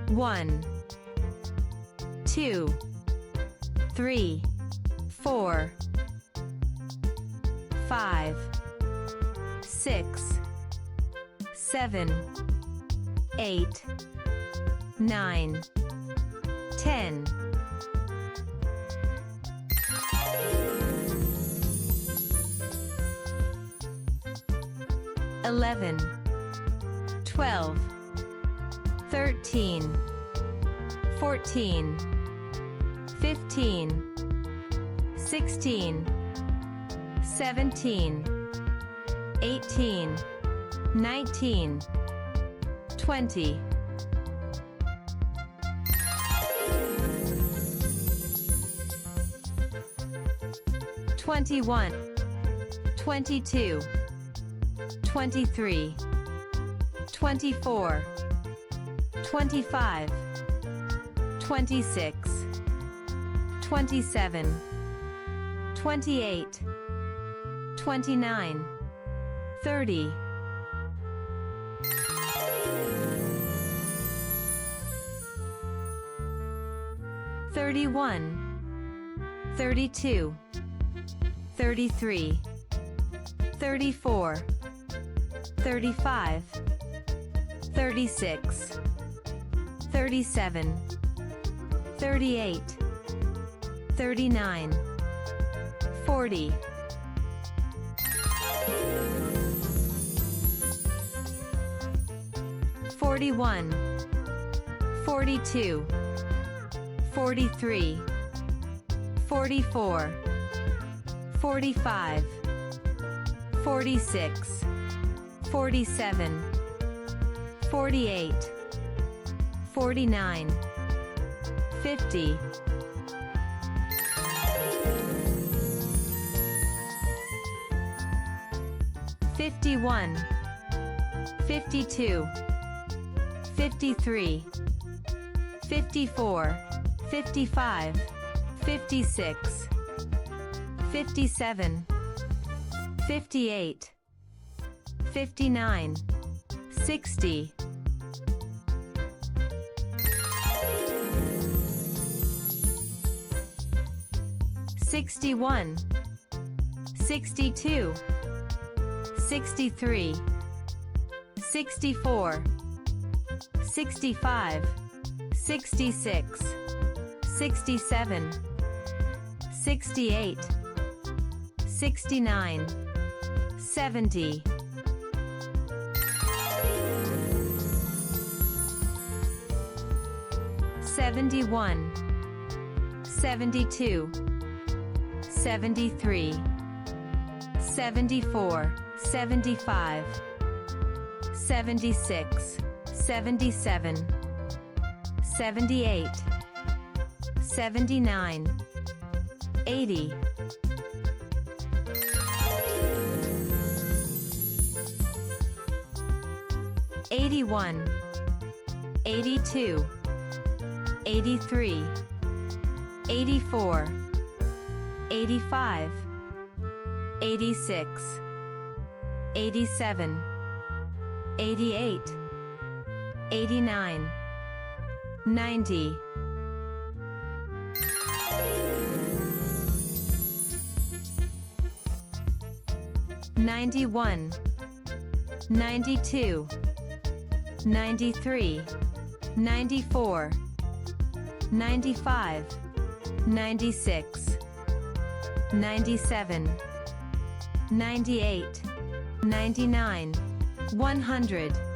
One, 2, 3, 4, 5, 6, 7, 8, 9, 10. 11, 12, 13, 14, 15, 16, 17, 18, 19, 20. 21, 22, 23, 24, 25, 26, 27, 28, 29, 30. 31, 32, 33, 34, 35, 36, 37, 38, 39, 40. 41, 42, 43, 44, 45, 46, 47, 48, 49, 50. 51, 52, 53, 54, 55, 56, 57, 58, 59, 60. 61, 62, 63, 64, 65, 66, 67, 68, 69, 70. 71, 72, 73, 74, 75, 76, 77, 78, 79, 80. 81, 82, 83, 84, 85, 86, 87, 88, 89, 90. 91, 92, 93, 94, 95, 96, 97, 98, 99, 100.